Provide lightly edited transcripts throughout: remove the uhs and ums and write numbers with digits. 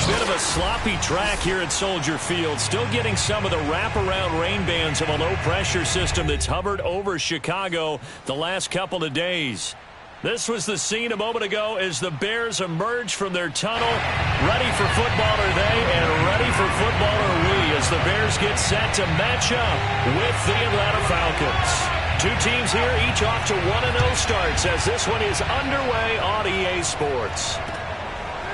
Bit of a sloppy track here at Soldier Field. Still getting some of the wraparound rain bands of a low-pressure system that's hovered over Chicago the last couple of days. This was the scene a moment ago as the Bears emerge from their tunnel. Ready for football are they, and ready for football are we as the Bears get set to match up with the Atlanta Falcons. Two teams here, each off to 1-0 starts as this one is underway on EA Sports.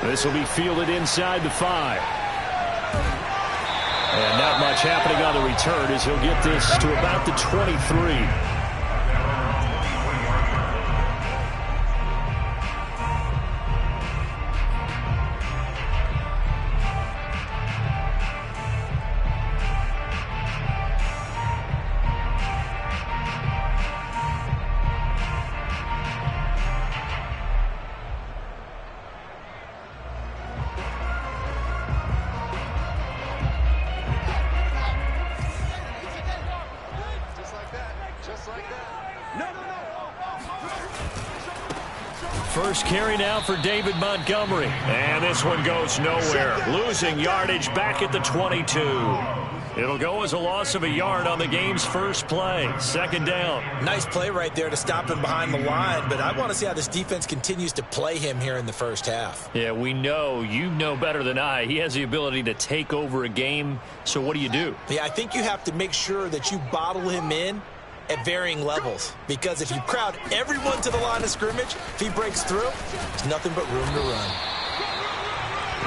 This will be fielded inside the 5. And not much happening on the return as he'll get this to about the 23. First carry now for David Montgomery. And this one goes nowhere. Losing yardage back at the 22. It'll go as a loss of a yard on the game's first play. Second down. Nice play right there to stop him behind the line, but I want to see how this defense continues to play him here in the first half. Yeah, we know. You know better than I. He has the ability to take over a game. So what do you do? Yeah, I think you have to make sure that you bottle him in at varying levels, because if you crowd everyone to the line of scrimmage, if he breaks through, there's nothing but room to run.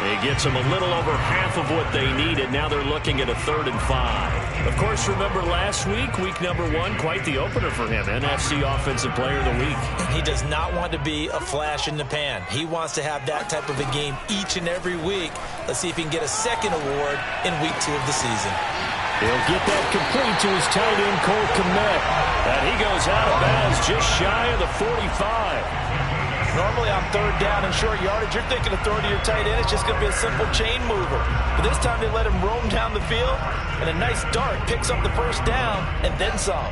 He gets them a little over half of what they needed. Now they're looking at a 3rd and 5. Of course, remember last week, week number 1, quite the opener for him. NFC Offensive Player of the Week. He does not want to be a flash in the pan. He wants to have that type of a game each and every week. Let's see if he can get a second award in week 2 of the season. He'll get that complete to his tight end, Cole Kmet. And he goes out of bounds just shy of the 45. Normally on 3rd down and short yardage, you're thinking of throwing to your tight end. It's just going to be a simple chain mover. But this time they let him roam down the field, and a nice dart picks up the first down and then some.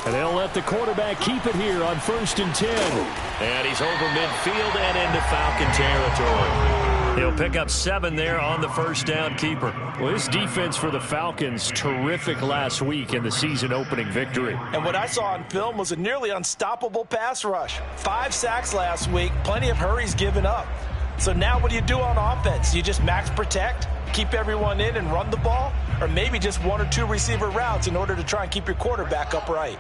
And they'll let the quarterback keep it here on 1st and 10. And he's over midfield and into Falcon territory. He'll pick up 7 there on the first down keeper. Well, this defense for the Falcons, terrific last week in the season-opening victory. And what I saw on film was a nearly unstoppable pass rush. 5 sacks last week, plenty of hurries given up. So now what do you do on offense? You just max protect, keep everyone in and run the ball? Or maybe just 1 or 2 receiver routes in order to try and keep your quarterback upright.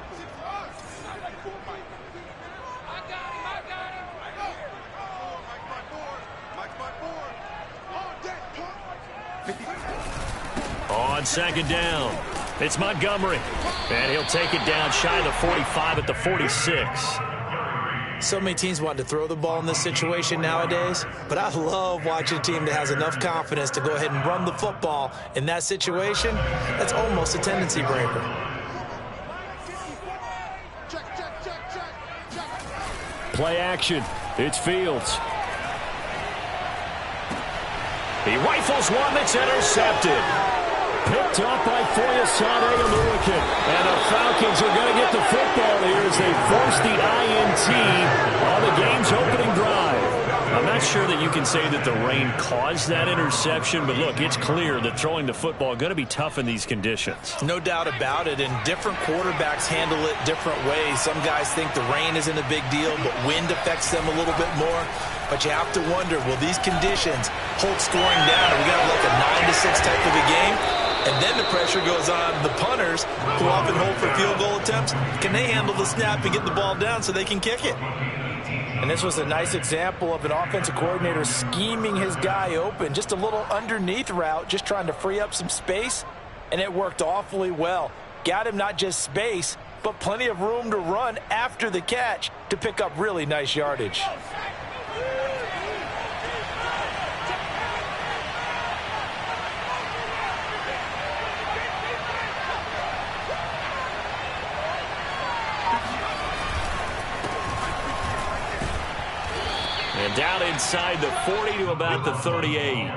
On 2nd down, it's Montgomery. And he'll take it down shy of the 45 at the 46. So many teams want to throw the ball in this situation nowadays, but I love watching a team that has enough confidence to go ahead and run the football in that situation. That's almost a tendency breaker. Play action. It's Fields. He rifles one that's intercepted. Picked up by Foyesade Aluakin. And the Falcons are going to get the football here as they force the INT on the game's opening drive. I'm not sure that you can say that the rain caused that interception, but look, it's clear that throwing the football is going to be tough in these conditions. No doubt about it, and different quarterbacks handle it different ways. Some guys think the rain isn't a big deal, but wind affects them a little bit more. But you have to wonder, will these conditions hold scoring down? Are we got like a 9-6 type of a game? And then the pressure goes on the punters, who often hold for field goal attempts. Can they handle the snap and get the ball down so they can kick it? And this was a nice example of an offensive coordinator scheming his guy open. Just a little underneath route, just trying to free up some space. And it worked awfully well. Got him not just space, but plenty of room to run after the catch to pick up really nice yardage. Down inside the 40 to about the 38.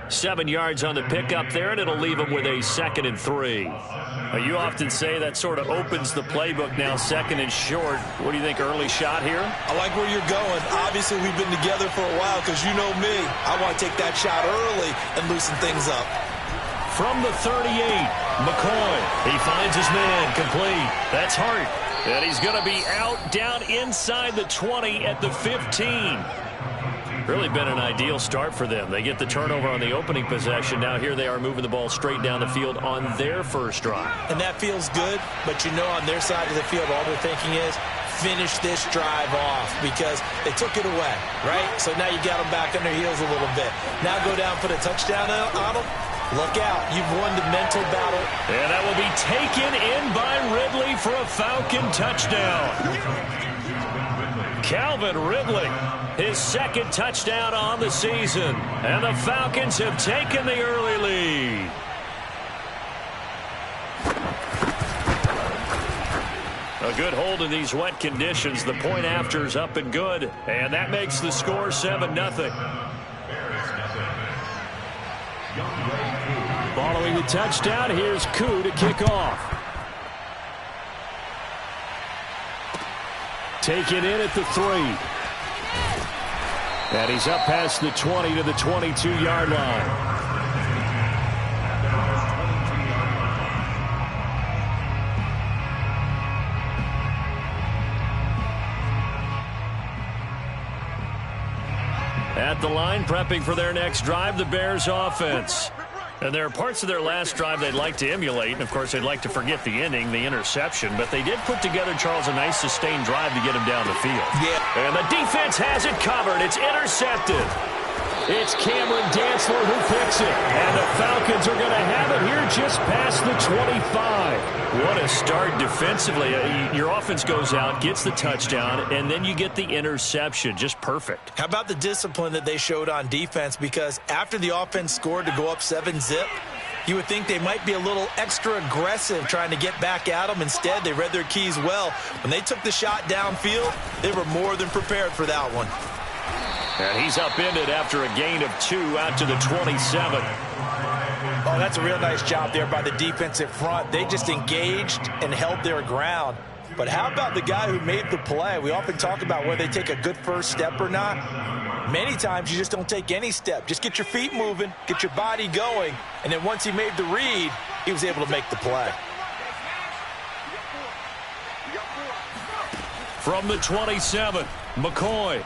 7 yards on the pickup there, and it'll leave him with a 2nd and 3. You often say that sort of opens the playbook now, 2nd and short. What do you think, early shot here? I like where you're going. Obviously, we've been together for a while because you know me. I want to take that shot early and loosen things up. From the 38, McCoy. He finds his man, complete. That's Hart. And he's going to be out down inside the 20 at the 15. Really been an ideal start for them. They get the turnover on the opening possession. Now here they are moving the ball straight down the field on their first drive. And that feels good, but you know on their side of the field all they're thinking is finish this drive off because they took it away, right? So now you got them back on their heels a little bit. Now go down, put a touchdown on them. Look out. You've won the mental battle. And that will be taken in by Ridley for a Falcon touchdown. Calvin Ridley, his 2nd touchdown on the season. And the Falcons have taken the early lead. A good hold in these wet conditions. The point after is up and good. And that makes the score 7-0. Following the touchdown, here's Koo to kick off. Taken in at the 3. And he's up past the 20 to the 22-yard line. At the line, prepping for their next drive, the Bears offense. And there are parts of their last drive they'd like to emulate. And, of course, they'd like to forget the inning, the interception. But they did put together, Charles, a nice sustained drive to get him down the field. Yeah. And the defense has it covered. It's intercepted. It's Cameron Dantzler who picks it. And the Falcons are going to have it here just past the 25. What a start defensively. Your offense goes out, gets the touchdown, and then you get the interception. Just perfect. How about the discipline that they showed on defense? Because after the offense scored to go up 7-zip, you would think they might be a little extra aggressive trying to get back at them. Instead, they read their keys well. When they took the shot downfield, they were more than prepared for that one. And he's upended after a gain of 2 out to the 27. Oh, that's a real nice job there by the defensive front. They just engaged and held their ground. But how about the guy who made the play? We often talk about whether they take a good first step or not. Many times you just don't take any step. Just get your feet moving, get your body going, and then once he made the read, he was able to make the play. From the 27, McCoy.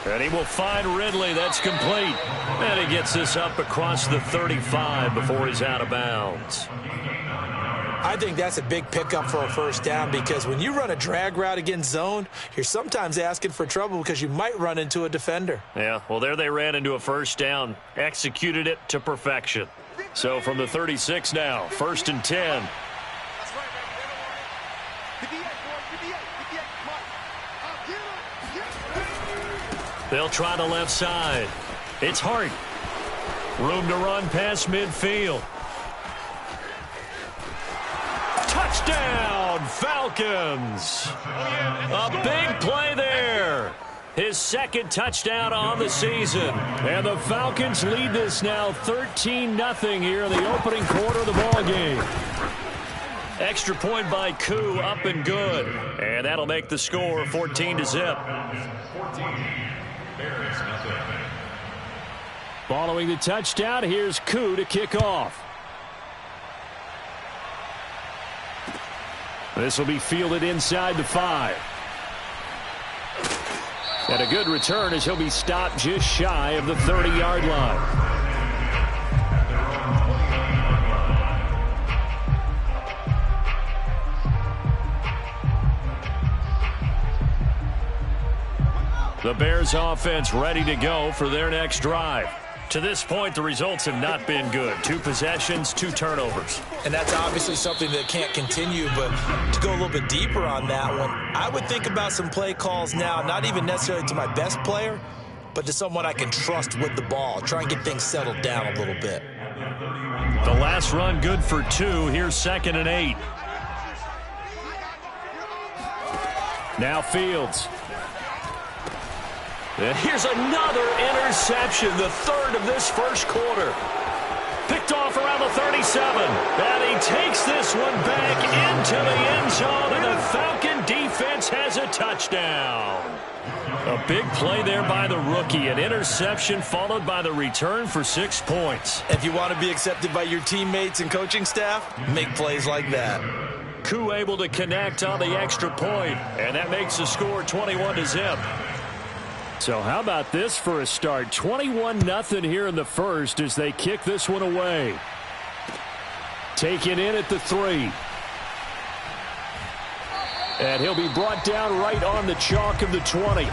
And he will find Ridley. That's complete. And he gets this up across the 35 before he's out of bounds. I think that's a big pickup for a first down because when you run a drag route against zone, you're sometimes asking for trouble because you might run into a defender. Yeah, well, there they ran into a first down. Executed it to perfection. So from the 36 now, 1st and 10. They'll try the left side. It's Hart. Room to run past midfield. Touchdown, Falcons. A big play there. His 2nd touchdown on the season. And the Falcons lead this now 13-0 here in the opening quarter of the ballgame. Extra point by Koo, up and good. And that'll make the score 14-0. Following the touchdown, here's Koo to kick off. This will be fielded inside the 5. And a good return as he'll be stopped just shy of the 30-yard line. The Bears offense ready to go for their next drive. To this point, the results have not been good. 2 possessions, 2 turnovers. And that's obviously something that can't continue, but to go a little bit deeper on that one, I would think about some play calls now, not even necessarily to my best player, but to someone I can trust with the ball. Try and get things settled down a little bit. The last run good for 2. Here's 2nd and 8. Now Fields. And here's another interception, the third of this first quarter. Picked off around the 37. And he takes this one back into the end zone, and the Falcon defense has a touchdown. A big play there by the rookie. An interception followed by the return for 6 points. If you want to be accepted by your teammates and coaching staff, make plays like that. Koo able to connect on the extra point, and that makes the score 21-0. So how about this for a start? 21-0 here in the first as they kick this one away. Taken in at the 3. And he'll be brought down right on the chalk of the 20.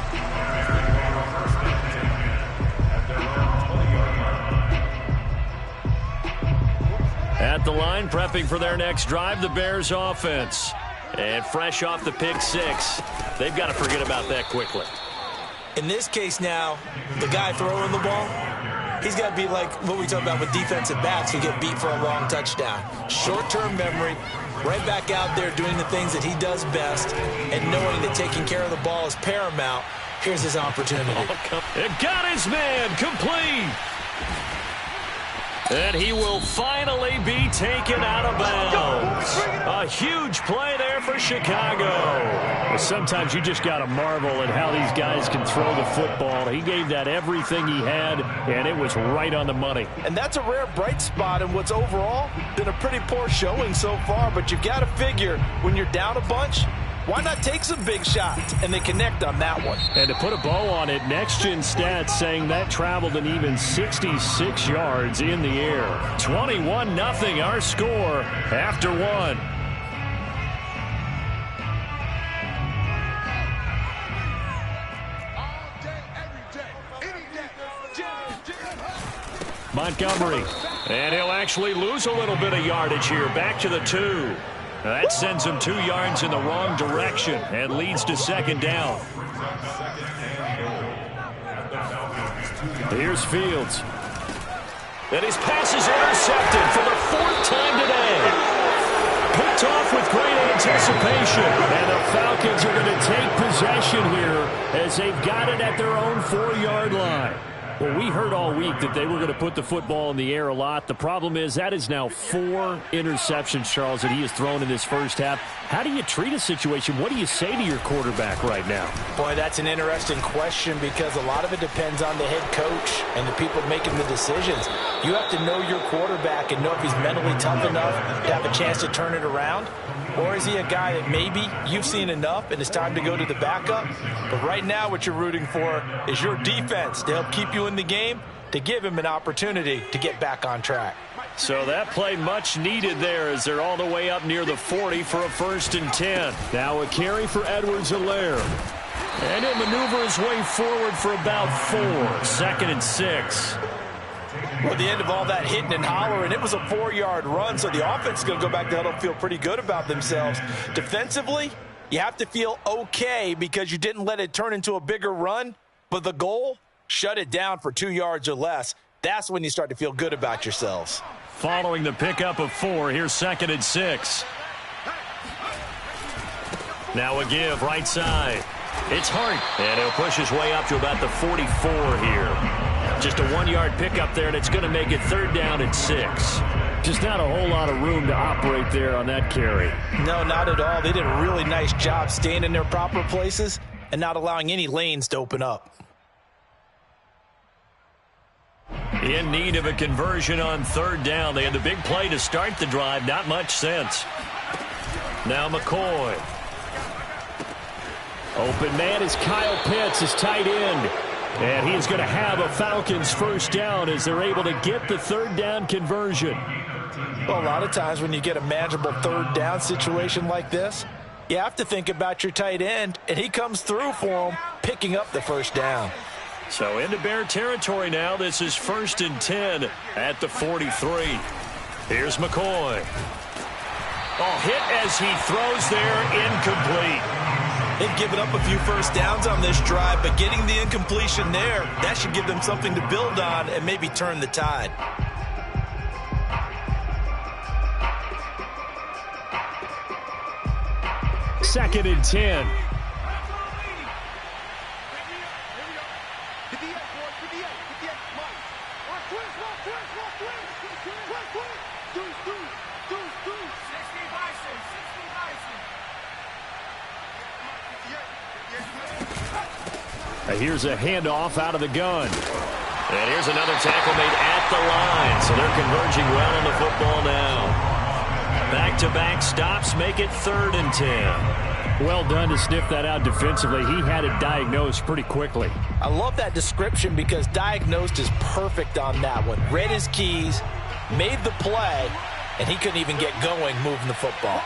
At the line, prepping for their next drive, the Bears offense. And fresh off the pick 6, they've got to forget about that quickly. In this case now, the guy throwing the ball, he's got to be like what we talk about with defensive backs who get beat for a long touchdown. Short-term memory, right back out there doing the things that he does best, and knowing that taking care of the ball is paramount. Here's his opportunity. It got his man complete. And he will finally be taken out of bounds. A huge play there for Chicago. Well, sometimes you just got to marvel at how these guys can throw the football. He gave that everything he had, and it was right on the money. And that's a rare bright spot in what's overall been a pretty poor showing so far. But you've got to figure when you're down a bunch, why not take some big shots? And they connect on that one. And to put a bow on it, next-gen stats saying that traveled an even 66 yards in the air. 21-0 our score after 1. Montgomery. And he'll actually lose a little bit of yardage here. Back to the 2. That sends him 2 yards in the wrong direction and leads to second down. Here's Fields. And his pass is intercepted for the 4th time today. Picked off with great anticipation. And the Falcons are going to take possession here as they've got it at their own 4-yard line. Well, we heard all week that they were going to put the football in the air a lot. The problem is that is now 4 interceptions, Charles, that he has thrown in this first half. How do you treat a situation? What do you say to your quarterback right now? Boy, that's an interesting question because a lot of it depends on the head coach and the people making the decisions. You have to know your quarterback and know if he's mentally tough enough to have a chance to turn it around. Or is he a guy that maybe you've seen enough and it's time to go to the backup? But right now what you're rooting for is your defense to help keep you in the game, to give him an opportunity to get back on track. So that play much needed there as they're all the way up near the 40 for a 1st and 10. Now a carry for Edwards-Helaire. And he'll maneuver his way forward for about 4. 2nd and 6. Well, at the end of all that hitting and hollering, it was a 4-yard run, so the offense is going to go back to huddle and feel pretty good about themselves. Defensively, you have to feel okay because you didn't let it turn into a bigger run, but the goal, shut it down for 2 yards or less. That's when you start to feel good about yourselves. Following the pickup of 4, here's 2nd and 6. Now a give right side. It's Hart, and he'll push his way up to about the 44 here. Just a 1-yard pickup there, and it's going to make it 3rd down and 6. Just not a whole lot of room to operate there on that carry. No, not at all. They did a really nice job staying in their proper places and not allowing any lanes to open up. In need of a conversion on 3rd down. They had the big play to start the drive. Not much sense. Now McCoy. Open man is Kyle Pitts, his tight end. And he's going to have a Falcons 1st down as they're able to get the 3rd down conversion. Well, a lot of times when you get a manageable 3rd down situation like this, you have to think about your tight end, and he comes through for him, picking up the 1st down. So into Bear territory now. This is 1st and 10 at the 43. Here's McCoy. Oh, hit as he throws there, incomplete. They've given up a few 1st downs on this drive, but getting the incompletion there, that should give them something to build on and maybe turn the tide. Second and 10. Here's a handoff out of the gun. And here's another tackle made at the line. So they're converging well on the football now. Back-to-back stops make it 3rd and 10. Well done to sniff that out defensively. He had it diagnosed pretty quickly. I love that description because diagnosed is perfect on that one. Read his keys, made the play, and he couldn't even get going moving the football.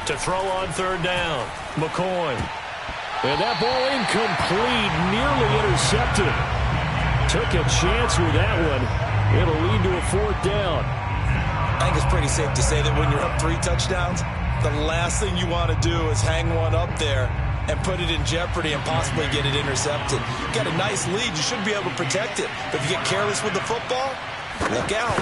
To throw on 3rd down, McCoy. And that ball incomplete, nearly intercepted. Took a chance with that one. It'll lead to a 4th down. I think it's pretty safe to say that when you're up 3 touchdowns, the last thing you want to do is hang one up there and put it in jeopardy and possibly get it intercepted. You got a nice lead. You should be able to protect it. But if you get careless with the football, look out.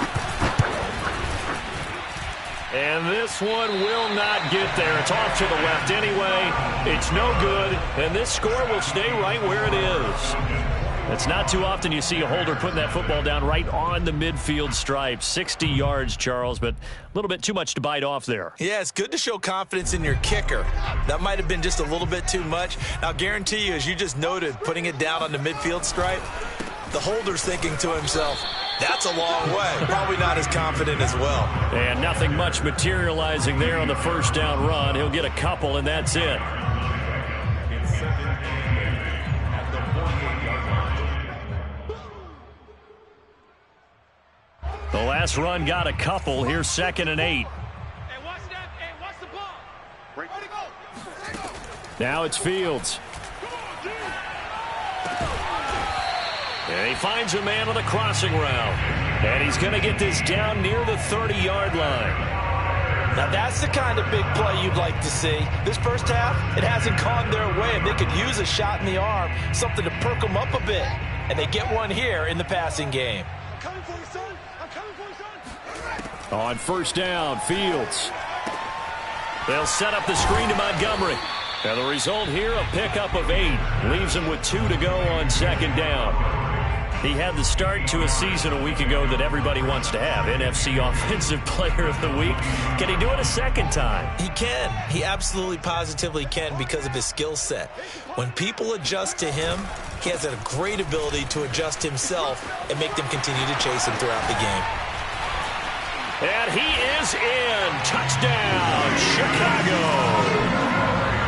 And this one will not get there. It's off to the left anyway. It's no good, and this score will stay right where it is. It's not too often you see a holder putting that football down right on the midfield stripe. 60 yards, Charles, but a little bit too much to bite off there. Yeah, it's good to show confidence in your kicker. That might have been just a little bit too much. I'll guarantee you, as you just noted, putting it down on the midfield stripe, the holder's thinking to himself, that's a long way. Probably not as confident as well. And nothing much materializing there on the 1st down run. He'll get a couple, and that's it. The last run got a couple. Here's 2nd and 8. Now it's Fields. And he finds a man on the crossing route. And he's going to get this down near the 30-yard line. Now that's the kind of big play you'd like to see. This first half, it hasn't gone their way, and they could use a shot in the arm, something to perk them up a bit. And they get one here in the passing game. I'm coming for you, son. I'm coming for you, son. On 1st down, Fields. They'll set up the screen to Montgomery. And the result here, a pickup of 8. Leaves him with 2 to go on 2nd down. He had the start to a season a week ago that everybody wants to have. NFC Offensive Player of the Week. Can he do it a 2nd time? He can. He absolutely positively can because of his skill set. When people adjust to him, he has a great ability to adjust himself and make them continue to chase him throughout the game. And he is in. Touchdown, Chicago.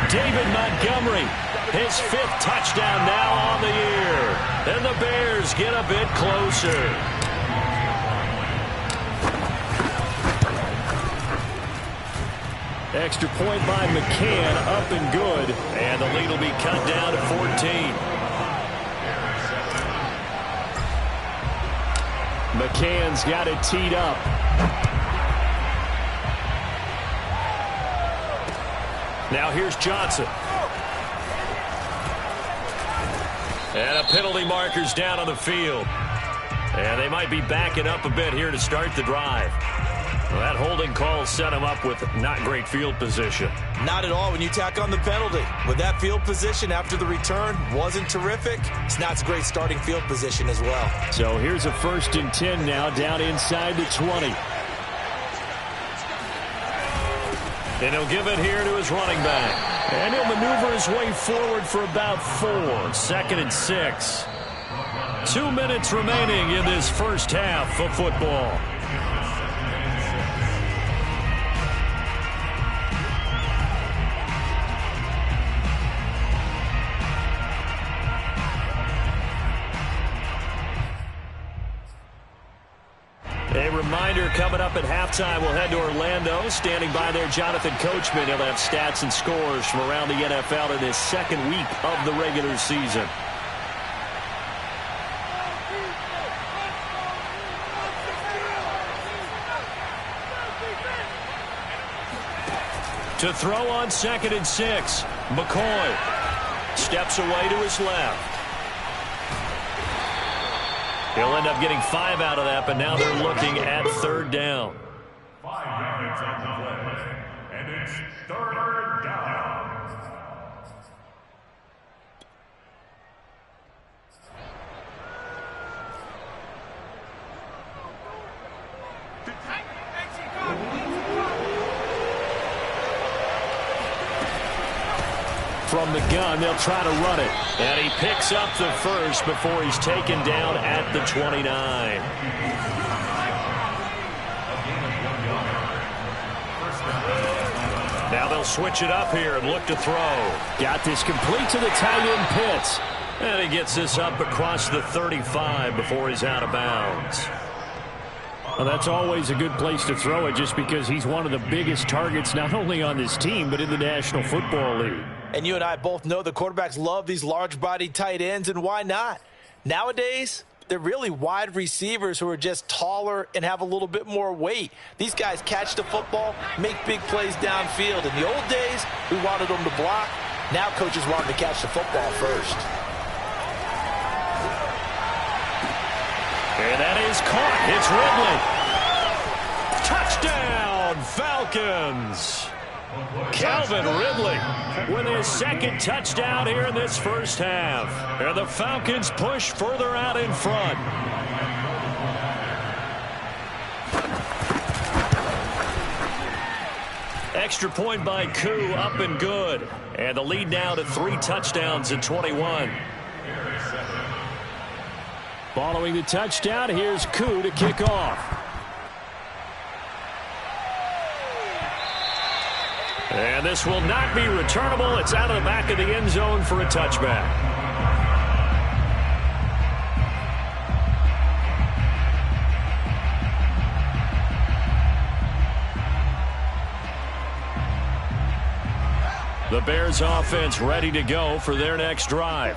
David Montgomery, his 5th touchdown now on the year. And the Bears get a bit closer. Extra point by McCann, up and good. And the lead will be cut down to 14. McCann's got it teed up. Now here's Johnson. And a penalty marker's down on the field. And they might be backing up a bit here to start the drive. Well, that holding call set him up with not great field position. Not at all when you tack on the penalty. With that field position after the return wasn't terrific, it's not a great starting field position as well. So here's a 1st and 10 now down inside the 20. And he'll give it here to his running back. And he'll maneuver his way forward for about 4. 2nd and 6. 2 minutes remaining in this first half of football. A reminder coming up at halftime, we'll head to Orlando. Standing by there, Jonathan Coachman. He'll have stats and scores from around the NFL in his 2nd week of the regular season. To throw on 2nd and 6, McCoy steps away to his left. He'll end up getting 5 out of that, but now they're looking at 3rd down. 5 yards on the play, and it's 3rd down. From the gun, they'll try to run it. And he picks up the first before he's taken down at the 29. Now they'll switch it up here and look to throw. Got this complete to the tight end Pitts. And he gets this up across the 35 before he's out of bounds. Well, that's always a good place to throw it just because he's one of the biggest targets not only on this team but in the National Football League. And you and I both know the quarterbacks love these large-bodied tight ends, and why not? Nowadays, they're really wide receivers who are just taller and have a little bit more weight. These guys catch the football, make big plays downfield. In the old days, we wanted them to block. Now coaches want them to catch the football first. And that is caught. It's Ridley. Touchdown, Falcons. Calvin Ridley with his second touchdown here in this first half. And the Falcons push further out in front. Extra point by Koo, up and good. And the lead now to 3 touchdowns at 21. Following the touchdown, here's Koo to kick off. And this will not be returnable. It's out of the back of the end zone for a touchback. The Bears offense ready to go for their next drive.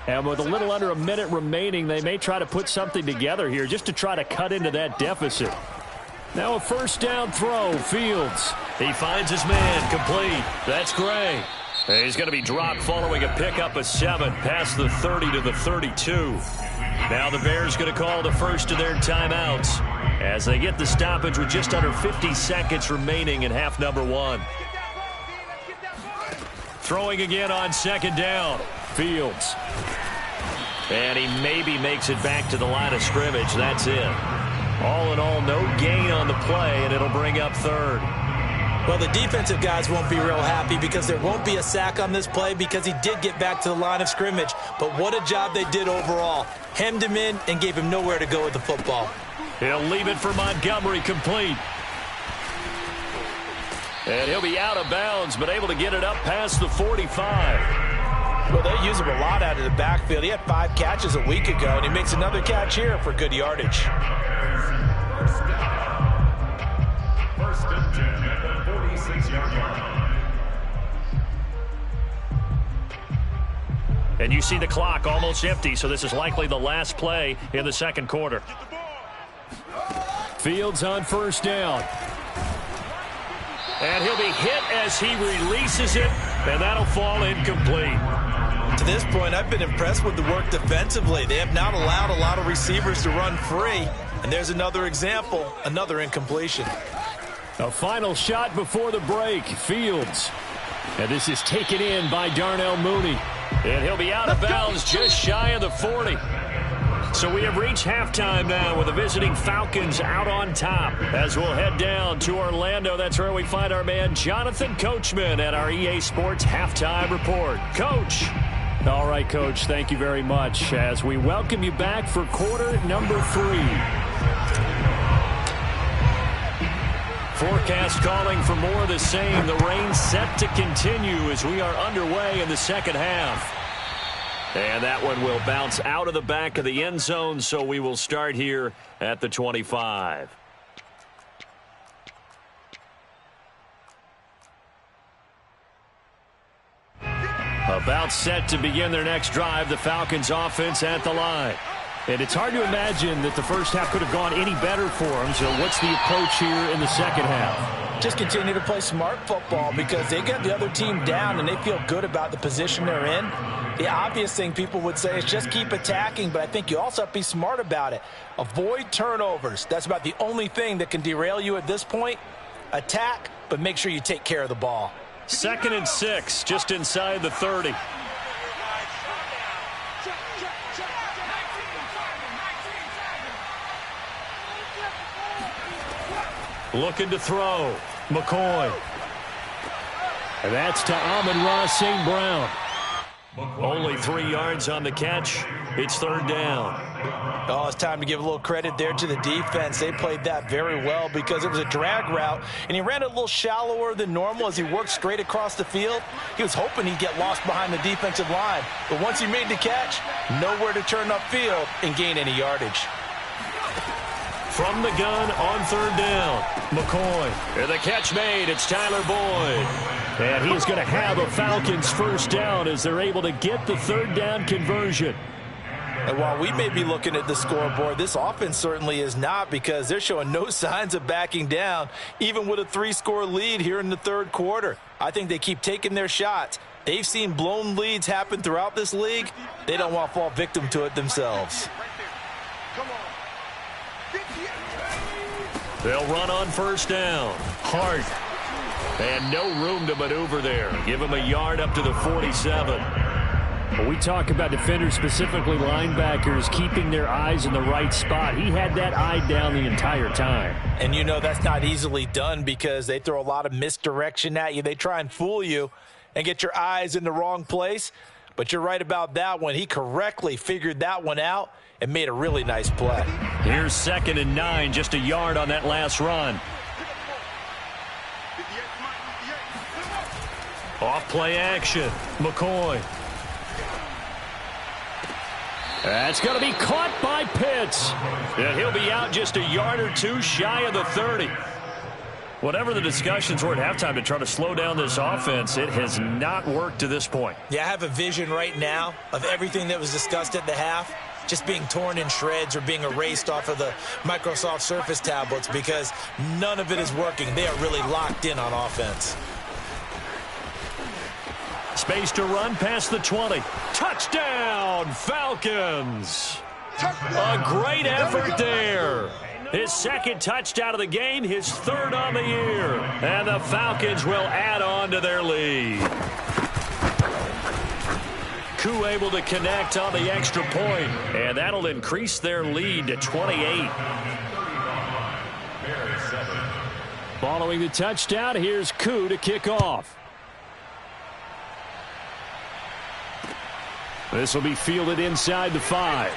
And with a little under a minute remaining, they may try to put something together here just to try to cut into that deficit. Now a first down throw, Fields. He finds his man, complete. That's Gray. And he's going to be dropped following a pickup of 7 past the 30 to the 32. Now the Bears going to call the first of their timeouts as they get the stoppage with just under 50 seconds remaining in half number 1. Throwing again on second down. Fields. And he maybe makes it back to the line of scrimmage. That's it. All in all, no gain on the play, and it'll bring up third. Well, the defensive guys won't be real happy because there won't be a sack on this play because he did get back to the line of scrimmage. But what a job they did overall. Hemmed him in and gave him nowhere to go with the football. He'll leave it for Montgomery, complete. And he'll be out of bounds, but able to get it up past the 45. Well, they use him a lot out of the backfield. He had 5 catches a week ago, and he makes another catch here for good yardage. First and 10 at the 46-yard line. And you see the clock almost empty, so this is likely the last play in the second quarter. Fields on first down. And he'll be hit as he releases it, and that'll fall incomplete. To this point, I've been impressed with the work defensively. They have not allowed a lot of receivers to run free. And there's another example, another incompletion. A final shot before the break, Fields. And this is taken in by Darnell Mooney. And he'll be out of bounds just shy of the 40. So we have reached halftime now with the visiting Falcons out on top. As we'll head down to Orlando, that's where we find our man Jonathan Coachman at our EA Sports Halftime Report. Coach. All right, Coach, thank you very much as we welcome you back for quarter number 3. Forecast calling for more of the same. The rain set to continue as we are underway in the second half. And that one will bounce out of the back of the end zone, so we will start here at the 25. About set to begin their next drive, the Falcons offense at the line. And it's hard to imagine that the first half could have gone any better for them. So what's the approach here in the second half? Just continue to play smart football because they get the other team down and they feel good about the position they're in. The obvious thing people would say is just keep attacking, but I think you also have to be smart about it. Avoid turnovers. That's about the only thing that can derail you at this point. Attack, but make sure you take care of the ball. 2nd and 6, just inside the 30. Looking to throw. McCoy. And that's to Amon-Ra St. Brown. Only 3 yards on the catch. It's third down. Oh, it's time to give a little credit there to the defense. They played that very well because it was a drag route, and he ran it a little shallower than normal as he worked straight across the field. He was hoping he'd get lost behind the defensive line, but once he made the catch, nowhere to turn upfield and gain any yardage. From the gun on third down, McCoy. And the catch made. It's Tyler Boyd. And he is going to have a Falcons first down as they're able to get the third down conversion. And while we may be looking at the scoreboard, this offense certainly is not, because they're showing no signs of backing down, even with a 3-score lead here in the third quarter. I think they keep taking their shots. They've seen blown leads happen throughout this league. They don't want to fall victim to it themselves. They'll run on first down. Hart. And no room to maneuver there. Give him a yard up to the 47. When we talk about defenders, specifically linebackers, keeping their eyes in the right spot, he had that eye down the entire time. And you know that's not easily done because they throw a lot of misdirection at you. They try and fool you and get your eyes in the wrong place. But you're right about that one. He correctly figured that one out and made a really nice play. Here's 2nd and 9, just a yard on that last run. Off play action, McCoy. That's going to be caught by Pitts. And he'll be out just a yard or two shy of the 30. Whatever the discussions were at halftime to try to slow down this offense, it has not worked to this point. Yeah, I have a vision right now of everything that was discussed at the half just being torn in shreds or being erased off of the Microsoft Surface tablets because none of it is working. They are really locked in on offense. Space to run past the 20. Touchdown, Falcons! A great effort there. His 2nd touchdown of the game, his 3rd on the year. And the Falcons will add on to their lead. Koo able to connect on the extra point, and that'll increase their lead to 28. Following the touchdown, here's Koo to kick off. This will be fielded inside the 5.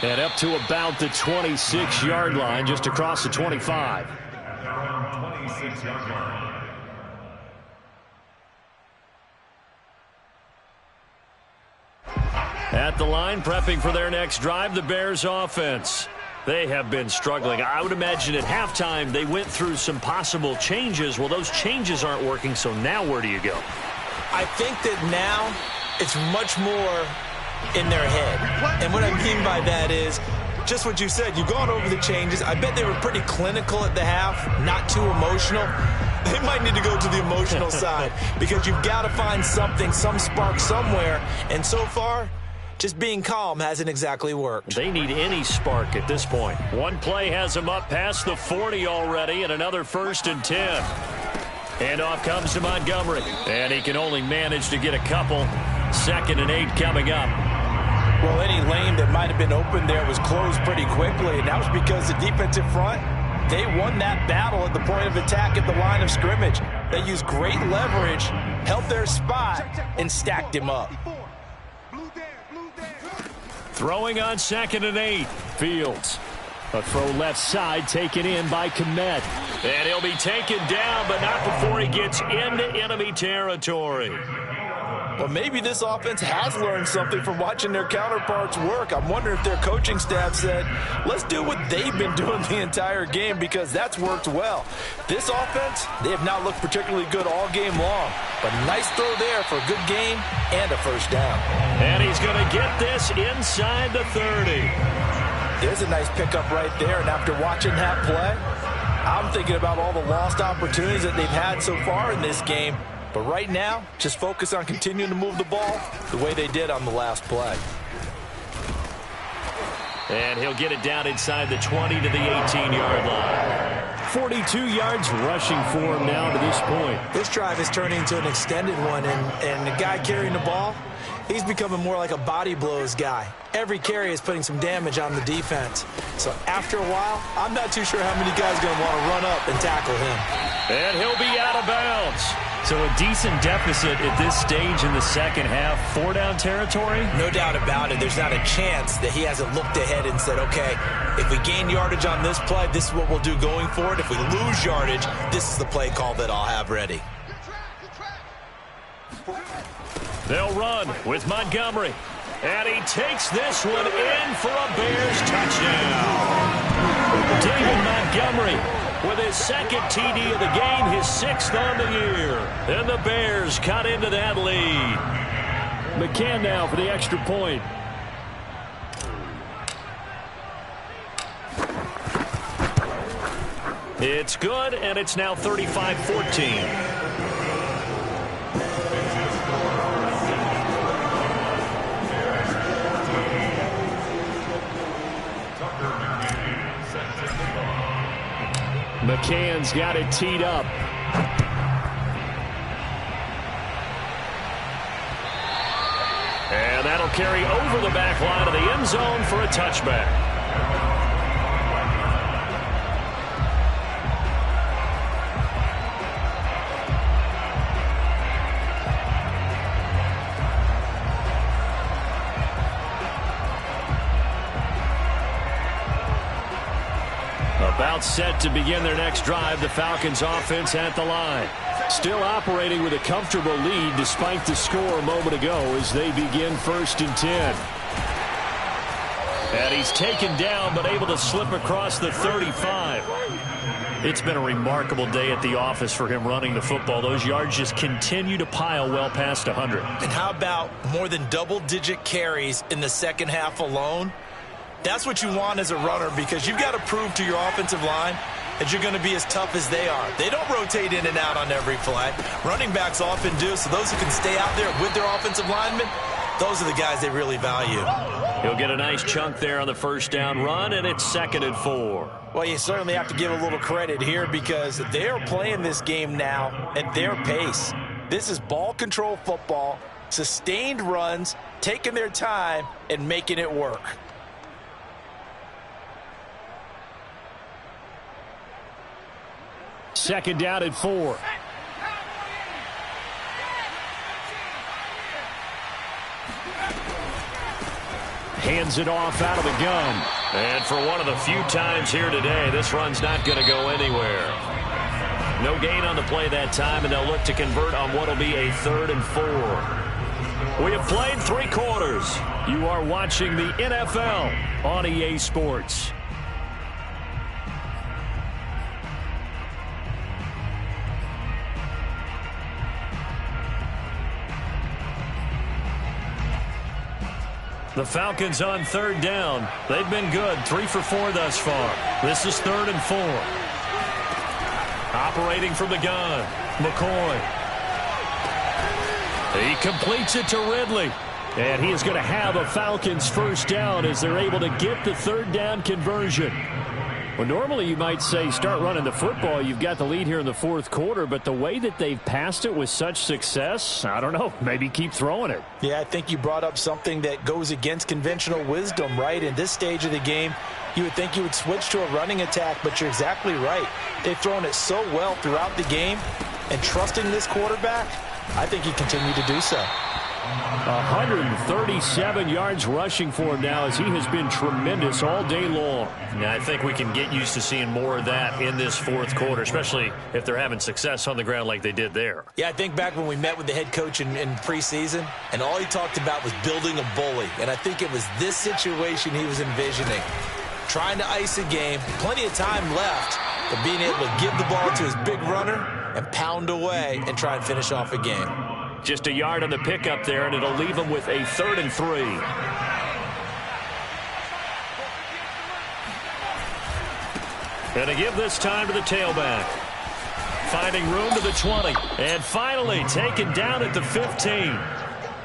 And up to about the 26-yard line, just across the 25. At the line, prepping for their next drive, the Bears offense. They have been struggling. I would imagine at halftime they went through some possible changes. Well, those changes aren't working, so now where do you go? I think that now it's much more in their head. And what I mean by that is just what you said. You've gone over the changes. I bet they were pretty clinical at the half, not too emotional. They might need to go to the emotional side because you've got to find something, some spark somewhere. And so far, just being calm hasn't exactly worked. They need any spark at this point. One play has them up past the 40 already, and another 1st and 10. Handoff comes to Montgomery, and he can only manage to get a couple. 2nd and 8 coming up. Well, any lane that might have been open there was closed pretty quickly, and that was because the defensive front, they won that battle at the point of attack at the line of scrimmage. They used great leverage, held their spot, and stacked him up. Throwing on 2nd and 8. Fields. A throw left side taken in by Kmet. And he'll be taken down, but not before he gets into enemy territory. Well, maybe this offense has learned something from watching their counterparts work. I'm wondering if their coaching staff said, let's do what they've been doing the entire game because that's worked well. This offense, they have not looked particularly good all game long. But nice throw there for a good game and a first down. And he's going to get this inside the 30. There's a nice pickup right there. And after watching that play, I'm thinking about all the lost opportunities that they've had so far in this game. But right now, just focus on continuing to move the ball the way they did on the last play. And he'll get it down inside the 20 to the 18-yard line. 42 yards rushing for him now to this point. This drive is turning into an extended one, and the guy carrying the ball, he's becoming more like a body blows guy. Every carry is putting some damage on the defense. So after a while, I'm not too sure how many guys are going to want to run up and tackle him. And he'll be out of bounds. So a decent deficit at this stage in the second half. 4-down territory? No doubt about it. There's not a chance that he hasn't looked ahead and said, okay, if we gain yardage on this play, this is what we'll do going forward. If we lose yardage, this is the play call that I'll have ready. They'll run with Montgomery. And he takes this one in for a Bears touchdown. David Montgomery with his second TD of the game, his 6th on the year. And the Bears cut into that lead. McCann now for the extra point. It's good, and it's now 35-14. McCann's got it teed up. And that'll carry over the back line of the end zone for a touchback. About set to begin their next drive, the Falcons offense at the line. Still operating with a comfortable lead despite the score a moment ago as they begin 1st and 10. And he's taken down but able to slip across the 35. It's been a remarkable day at the office for him running the football. Those yards just continue to pile well past 100. And how about more than double-digit carries in the second half alone? That's what you want as a runner, because you've got to prove to your offensive line that you're going to be as tough as they are. They don't rotate in and out on every play. Running backs often do, so those who can stay out there with their offensive linemen, those are the guys they really value. He'll get a nice chunk there on the 1st down run, and it's 2nd and 4. Well, you certainly have to give a little credit here because they are playing this game now at their pace. This is ball control football, sustained runs, taking their time, and making it work. Second down at 4. Hands it off out of the gun. And for one of the few times here today, this run's not going to go anywhere. No gain on the play that time, and they'll look to convert on what will be a 3rd and 4. We have played 3 quarters. You are watching the NFL on EA Sports. The Falcons on 3rd down. They've been good. 3 for 4 thus far. This is 3rd and 4. Operating from the gun, McCoy. He completes it to Ridley. And he is going to have a Falcons 1st down as they're able to get the 3rd down conversion. Well, normally you might say start running the football. You've got the lead here in the 4th quarter, but the way that they've passed it with such success, I don't know, maybe keep throwing it. Yeah, I think you brought up something that goes against conventional wisdom, right? In this stage of the game, you would think you would switch to a running attack, but you're exactly right. They've thrown it so well throughout the game, and trusting this quarterback, I think you continue to do so. 137 yards rushing for him now as he has been tremendous all day long. Now, I think we can get used to seeing more of that in this 4th quarter, especially if they're having success on the ground like they did there. Yeah, I think back when we met with the head coach in preseason, and all he talked about was building a bully. And I think it was this situation he was envisioning. Trying to ice a game, plenty of time left, but being able to give the ball to his big runner and pound away and try and finish off a game. Just a yard on the pickup there, and it'll leave him with a 3rd and 3. And to give this time to the tailback. Finding room to the 20. And finally taken down at the 15.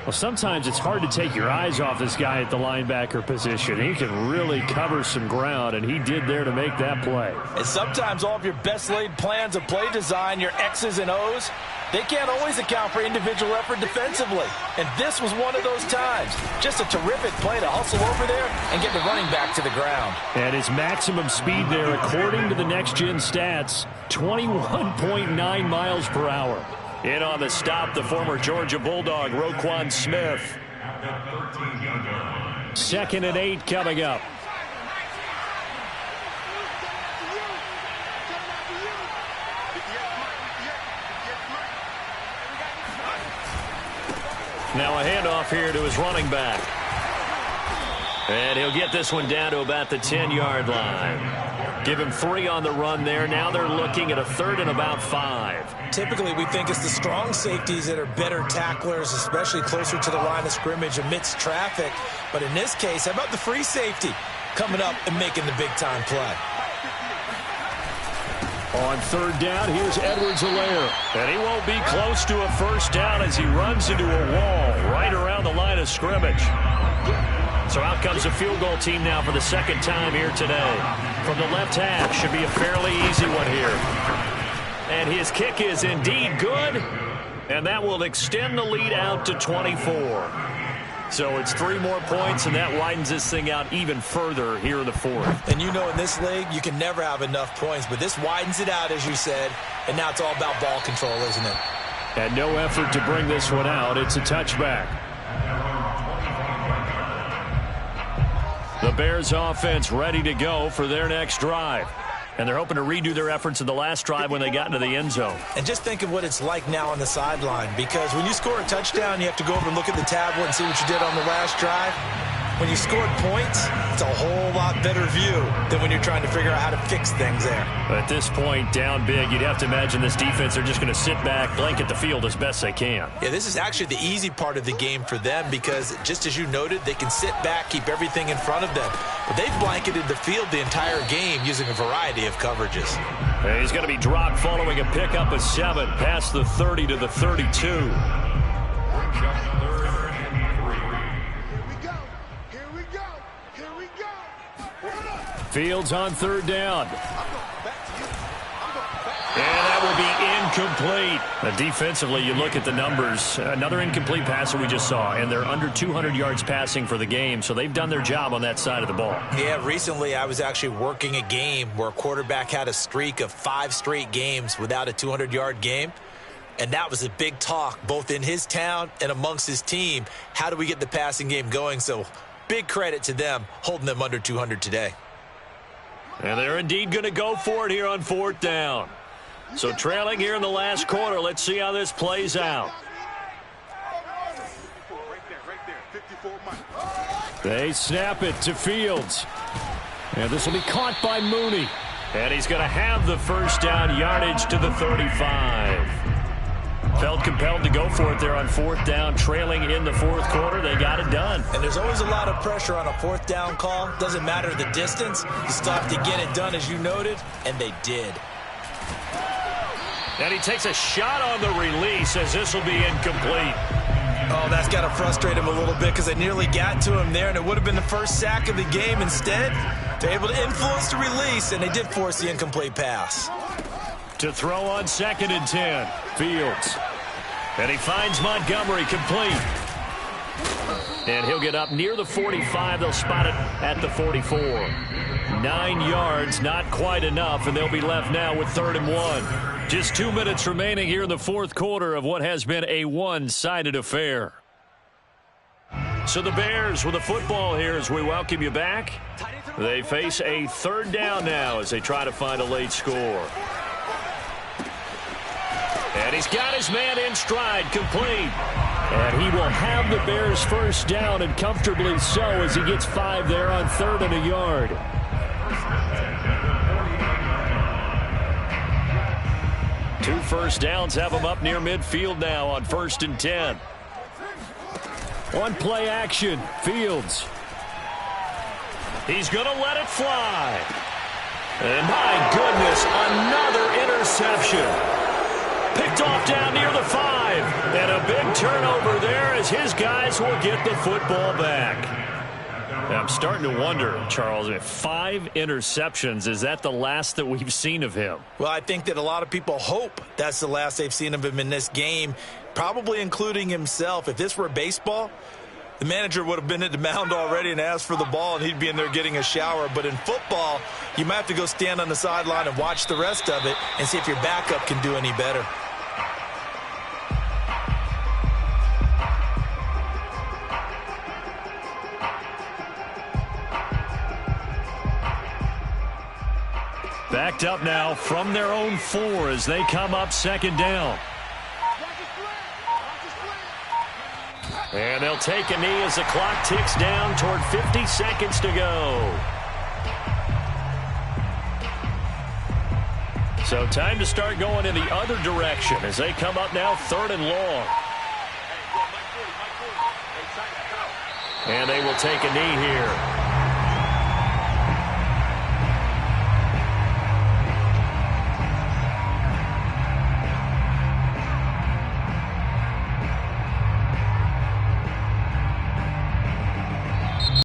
Well, sometimes it's hard to take your eyes off this guy at the linebacker position. He can really cover some ground, and he did there to make that play. And sometimes all of your best laid plans of play design, your X's and O's, they can't always account for individual effort defensively. And this was one of those times. Just a terrific play to hustle over there and get the running back to the ground. And his maximum speed there, according to the next-gen stats, 21.9 miles per hour. In on the stop, the former Georgia Bulldog, Roquan Smith. 2nd and 8 coming up. Now a handoff here to his running back. And he'll get this one down to about the 10-yard line. Give him 3 on the run there. Now they're looking at a 3rd and about 5. Typically, we think it's the strong safeties that are better tacklers, especially closer to the line of scrimmage amidst traffic. But in this case, how about the free safety coming up and making the big-time play? On 3rd down, here's Edwards-Helaire. And he won't be close to a 1st down as he runs into a wall right around the line of scrimmage. So out comes the field goal team now for the 2nd time here today. From the left half, should be a fairly easy one here. And his kick is indeed good, and that will extend the lead out to 24. So it's 3 more points, and that widens this thing out even further here in the 4th. And you know in this league, you can never have enough points, but this widens it out, as you said, and now it's all about ball control, isn't it? And no effort to bring this one out. It's a touchback. The Bears offense ready to go for their next drive. And they're hoping to redo their efforts in the last drive when they got into the end zone. And just think of what it's like now on the sideline, because when you score a touchdown, you have to go over and look at the tablet and see what you did on the last drive. When you scored points, it's a whole lot better view than when you're trying to figure out how to fix things there. At this point, down big, you'd have to imagine this defense are just going to sit back, blanket the field as best they can. Yeah, this is actually the easy part of the game for them because, just as you noted, they can sit back, keep everything in front of them. But they've blanketed the field the entire game using a variety of coverages. And he's going to be dropped following a pickup of 7 past the 30 to the 32. Fields on 3rd down. And that will be incomplete. Defensively, you look at the numbers. Another incomplete pass that we just saw, and they're under 200 yards passing for the game, so they've done their job on that side of the ball. Yeah, recently I was actually working a game where a quarterback had a streak of 5 straight games without a 200-yard game, and that was a big talk both in his town and amongst his team. How do we get the passing game going? So big credit to them holding them under 200 today. And they're indeed going to go for it here on 4th down. So trailing here in the last quarter. Let's see how this plays out. They snap it to Fields. And this will be caught by Mooney. And he's going to have the 1st down yardage to the 35. Felt compelled to go for it there on 4th down, trailing in the 4th quarter. They got it done. And there's always a lot of pressure on a 4th down call. Doesn't matter the distance. You still have to get it done, as you noted, and they did. And he takes a shot on the release as this will be incomplete. Oh, that's got to frustrate him a little bit because they nearly got to him there, and it would have been the first sack of the game. Instead, they're able to influence the release, and they did force the incomplete pass. To throw on 2nd and 10, Fields. And he finds Montgomery complete. And he'll get up near the 45. They'll spot it at the 44. 9 yards, not quite enough, and they'll be left now with 3rd and 1. Just 2 minutes remaining here in the 4th quarter of what has been a one-sided affair. So the Bears with the football here as we welcome you back. They face a 3rd down now as they try to find a late score. And he's got his man in stride, complete. And he will have the Bears' 1st down, and comfortably so, as he gets 5 there on 3rd and a yard. Two 1st downs have him up near midfield now on 1st and 10. On play action, Fields. He's going to let it fly. And my goodness, another interception. Picked off down near the 5. And a big turnover there as his guys will get the football back. I'm starting to wonder, Charles, if 5 interceptions, is that the last that we've seen of him? Well, I think that a lot of people hope that's the last they've seen of him in this game, probably including himself. If this were baseball, the manager would have been at the mound already and asked for the ball, and he'd be in there getting a shower. But in football, you might have to go stand on the sideline and watch the rest of it and see if your backup can do any better. Backed up now from their own 4 as they come up second down. And they'll take a knee as the clock ticks down toward 50 seconds to go. So time to start going in the other direction as they come up now 3rd and long. And they will take a knee here.